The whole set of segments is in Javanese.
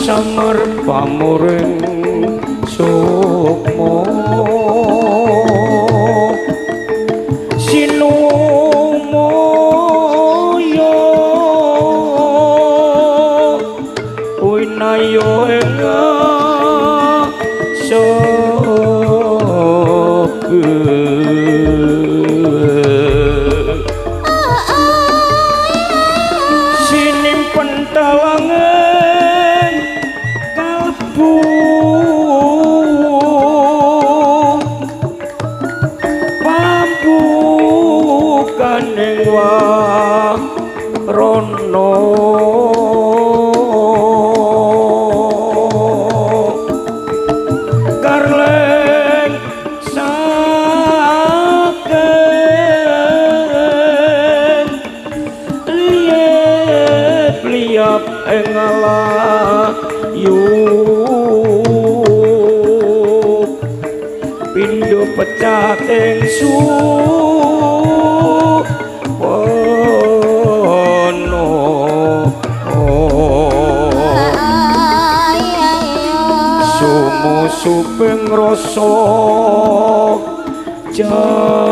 Samar pamuring sukma sinumaya winayo ing sinimpen tawangan pambukaning warana karleng saken liap ing alayu pindho pecah ing suping rasa jawe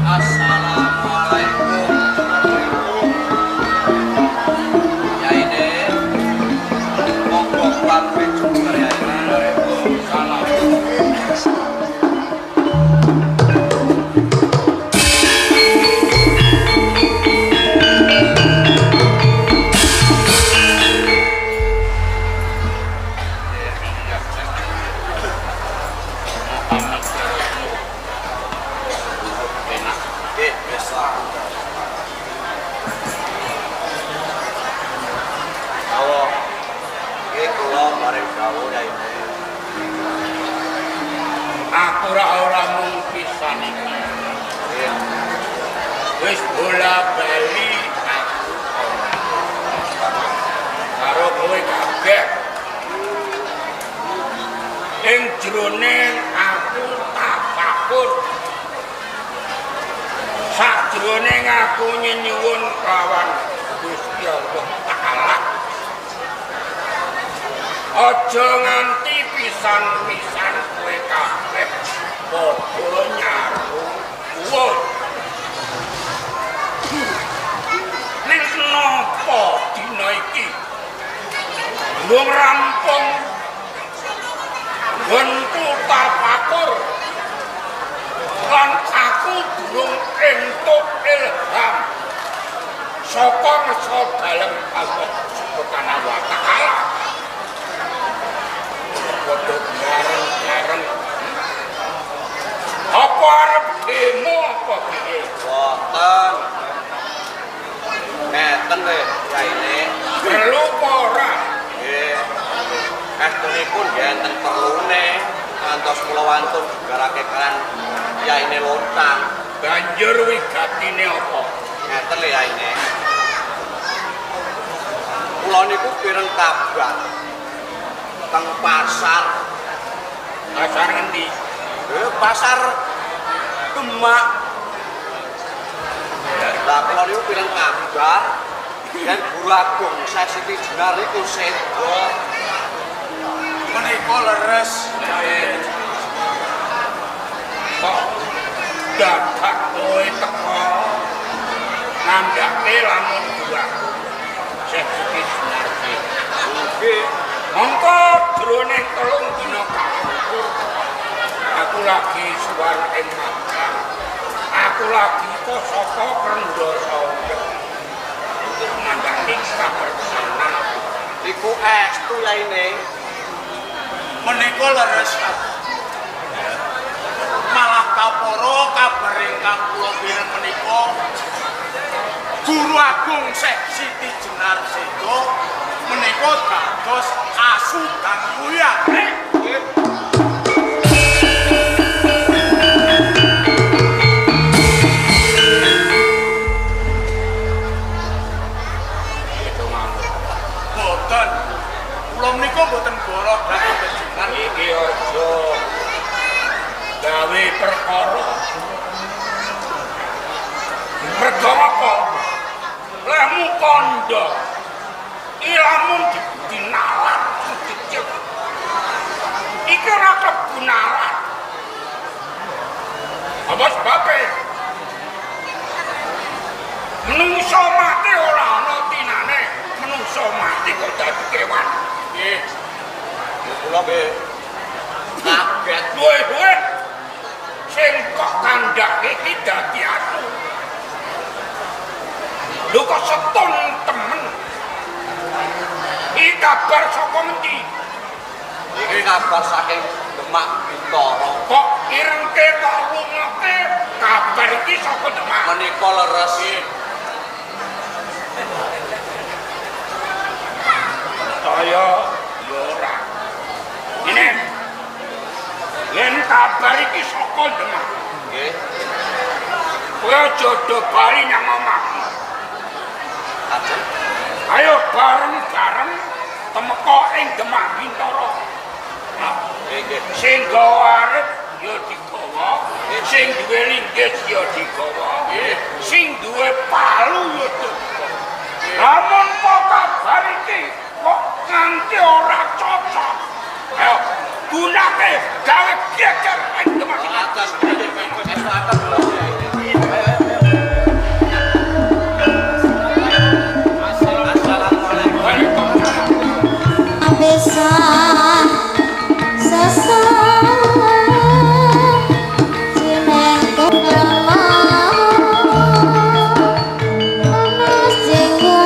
Assalamualaikum. Ya ini monggo pamit karya ini. Salam. Aku ora mung pisan iki. Wis bola-bali aku. Karo kowe kabeh. Ing jroning aku tafakur. Sajroning aku nyuwun kawan Gusti Allah Taala. Aja nganti pisan-pisan kowe kabeh padha nyaru kuwat. Ning napa dina iki durung rampung bentu tafakur lan aku durung entuk ilham saka ngarsa dalem Allah Subhanahu wa Ta'ala. Padha bareng-bareng apa arep demo apa piye? Boten. Ngeten lho, kaine. Perlu apa ora? Nggih. Estunipun enten perlune ngantos kula wantun garake kan yaine lontang. Banjur wigatine apa? Ngeten lho yaine. Kula niku pireng kabar teng pasar. Pasar ngendi? Pasar Demak. Lah kula niku pireng kabar yen Guru Agung Siti Jenar iku sedo. Menika leres. Kok dadak kowe teko ngandhake lamun Guru Agung Siti Jenar. Nggih. Mongko jroning 3 dina kapungkur aku lagi suwar ing Makkah. Aku lagi kok saka Krendasa untuk ngandhaki kabersanan. Iku estu yaine. Menika leres malah kaporo kabar ingkang kula pireng menika Guru Agung Siti Jenar Sedo menika dados asu Kula menika mboten borok dhateng panjenengan. Iki aja gawe perkara. Mergo apa? Lemu kondo. Ilamun dinalar dicek. Iki ora kebunaran. Apa sebabnya? Menungso mati ora ana tinane. Menungso mati kok dadi kewan. Nggih. Kula nggih kaget. Duwe sing kok kandhake iki dadi aku. Lho kok setun temen. Iki kabar saka endi? Iki kabar saking Demak Bintoro. Kok irengke kok lungoke kabar iki saka Demak. Menika leres. Saya yo ora. Ini yen kabar iki saka Demak. Nggih. Kowe aja do bali nang omahmu. Ajeng. Ayo bareng-bareng temeka ing Demak Bintoro. Nggih. Sing gawa arep ya digawa, sing duwe linggis ya digawa, sing duwe palu ya digawa. Lamun kok kabar iki kok nganti ora cocok. Ayo gunake gawe geger ing Demak. Atas nggih wis atas lho. Bisa sesat jeneng kelama manas jenggo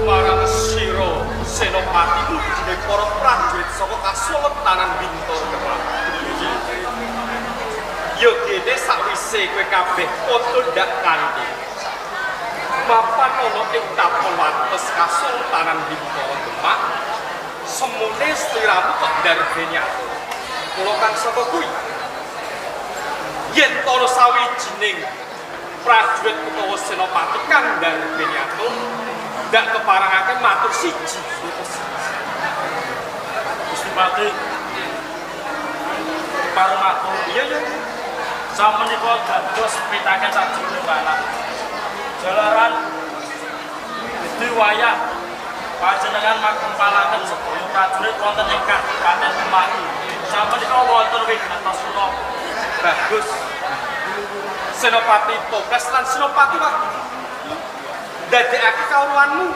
Marang sira Senopati ujine para prajurit saka Kasultanan Bintoro Demak. Yo kene sakwise kowe kabeh padha ndak kanthi mapan ana ing tapel wates Kasultanan Bintoro Demak. Semune sliramu kok ndarbeni aku. Kula kang sapa kuwi? Yen para sawijining prajurit utawa senopati kang ndarbeni aku ndak keparangake matur siji. Gusti Pati pareng matur Iya ya. sameneika dados pitaken sajroning balak. Jalaran Gusti wayah panjenengan makempalaken sedaya prajurit wonten ing Kabupaten Demak. Sameneika wonten Wigatasura. Bagus. Senopati Toples lan Senopati Wati. Dadekake kawruanmu.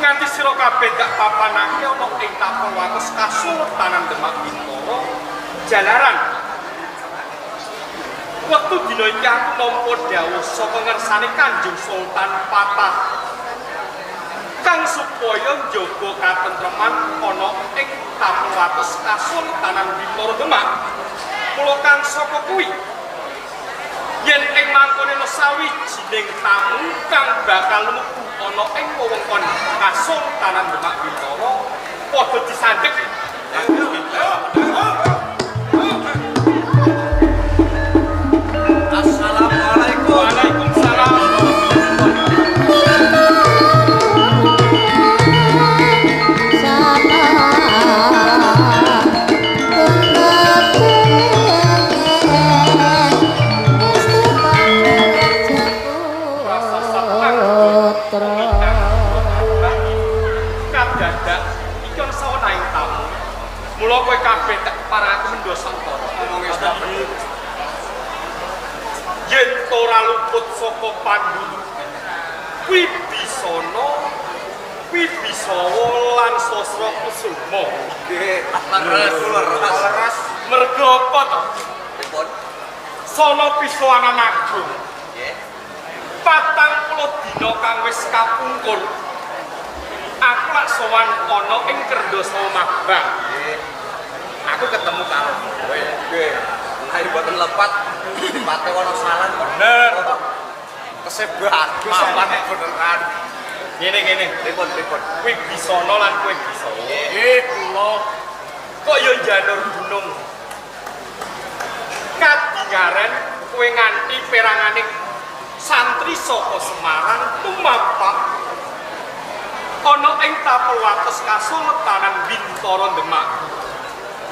Nganti sira kabeh gak papanake ana ing tapel wates Kasultanan Demak Bintoro. Jalaran wektu dina iki aku nampa dawuh saka ngersane Kanjeng Sultan Patah kang supaya njaga katentreman ana ing tapel wates Kasultanan Bintoro Demak. Mula kang saka kuwi yen ing mangkone ana sawijining tamu kang bakal mlebu ana ing wewengkon Kasultanan Demak Bintoro padha disandhek. Assalamualaikum. Waalaikumsalam. Kadadak iki ana sawenaing tamu. Mula kowe kabeh tak parake mendosa antara. Yen ora luput saka pandulu Wibisana, Wibisawa lan Sasra Kusuma. Nggih. Leres. Merga apa to? Pripun? Sana pisowanan agung. Nggih. 40 dina kang wis kapungkur. Aku lak sowan ana ing Kerdasawa Magbang. Nggih. Aku ketemu karo kowe. Nggih. Ayo boten lepat. Pate wono salah Bener. Kesep bagus. Mapan beneran. Ngene. Pripun? Wibisana lan kowe bisa. Nggih kula Kok ya njalur gunung. Kadingaren kowe nganti perangane santri saka Semarang tumapak ana ing tapel wates Kasultanan Bintara Demak.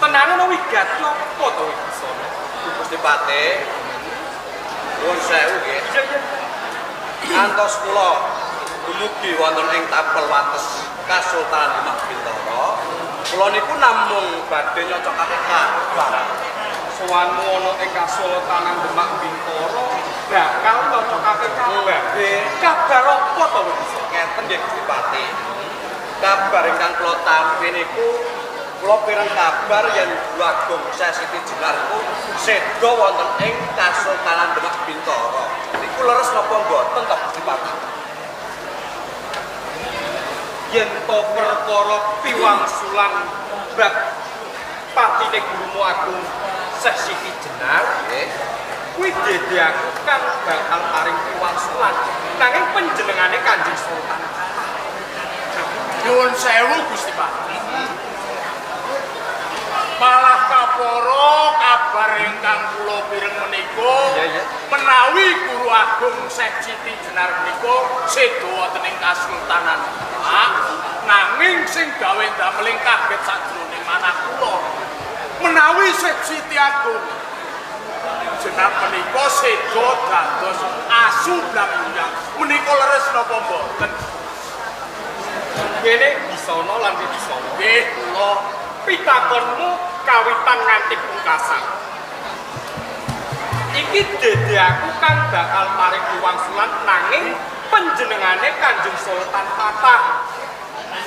Tenanan wigati apa to iki? Gusti Pati. Nuwun sewu nggih. Iya, iya. Ngantos kula dumugi wonten ing tapel wates Kasultanan Demak Bintara, kula niku namung badhe nyocokake kabar. Sowanmu ana ing Kasultanan Demak Bintara bakal nyocokake kabar. Kabar apa to iki? Ngeten nggih Gusti Pati. Kabar ingkang kula tampi niku kula pireng kabar yen Agung Siti Jenar niku seda wonten ing Kasultanan Demak Bintara. Niku leres napa mboten to Gusti Pati? Yen to perkara piwangsulan bab patine Gurumu Agung Siti Jenar, Nggih. kuwi dadi aku kan bakal paring piwangsulan nanging panjenengane Kanjeng Sultan. Nyuwun sewu Gusti Pati. Malah kaporo kabar ingkang kula pireng menika Iya. menawi Guru Agung Siti Jenar menika seda wonten ing Kasultanan Demak, nanging sing gawe dameling kaget sajroning manah kula menawi Siti Agung Jenar menika seda dados asu blang-blang menika leres napa mboten? Kene bisono lan bisono. Nggih kula Pitakonmu kawitan nganti pungkasan. Iki dede aku kan bakal paring piwangsulan nanging panjenengane Kanjeng Sultan Patah.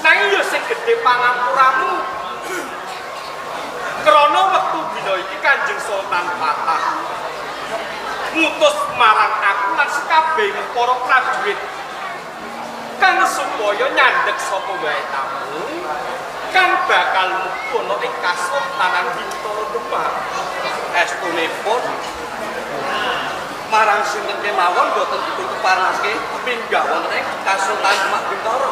Nanging yo sing gedhe pangampuramu. Krana wektu dina iki Kanjeng Sultan Patah ngutus marang aku lan sekabeh para prajurit kang supaya nyandhek sapa wae tamu kan bakal mukono ing Kasultanan Bintara Demak. Estunipun marang sinten kemawon boten dipun keparaske minggah wonten ing Kasultanan Demak Bintara.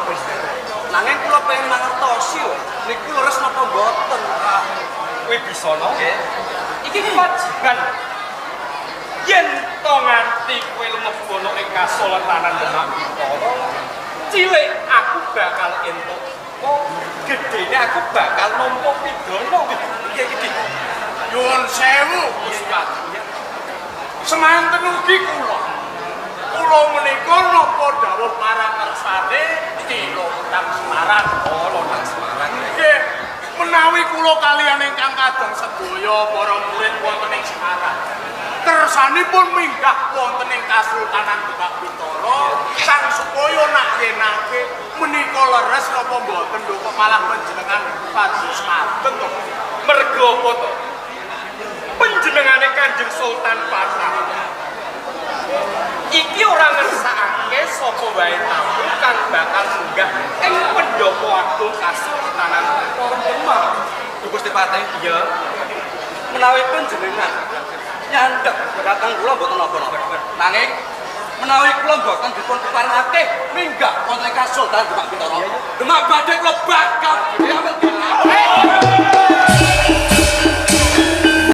Nanging kula pengen mangertosi lho, niku leres napa boten? Kuwi bisana Nggih. iki kewajiban yen to nganti kowe mlebu ing Kasultanan Demak Bintara cilik aku bakal entuk gedene aku bakal nampa pidana. Iki nyuwun sewu Gusti Pati. Semanten ugi kula menika napa dawuh marang kersane Kilo Utang Semarang. oh Lontang Semarang. Nggih, menawi kula kaliyan ingkang kadang sedaya para murid wonten ing Semarang kersanipun minggah wonten ing Kasultanan Demak Bintara sang supaya nak-yenake menika leres napa mboten lho kok malah panjenengan kados ngaten to. Mergo apa to? Panjenengane Kanjeng Sultan Patah iki ora ngersakake sapa wae tamu kang bakal munggah ing Pendopo Agung Kasultanan Bintara Demak. Gusti Pati, Ya, menawi panjenengan nyandhek dhateng kula mboten napa-napa. Nanging menawi kula mboten dipun keparengake minggah wonten ing Kasultanan Demak Bintara, Demak badhe kula bakal